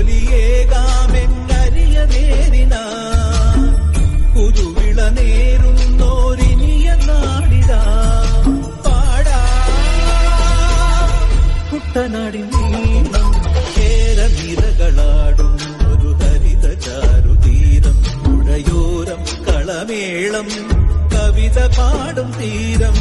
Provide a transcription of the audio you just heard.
ബലിയേകാമെന്നരിയ നേരിനാ പുതുവിള നേരുന്നോരിനിയ നാടിതാ പാടാ കുട്ടനാടിൻ നീളം കേരനിരകളാടും ഒരു ഹരിത ചാരുതീരം പുഴയോരം കളമേളം കവിത പാടും തീരം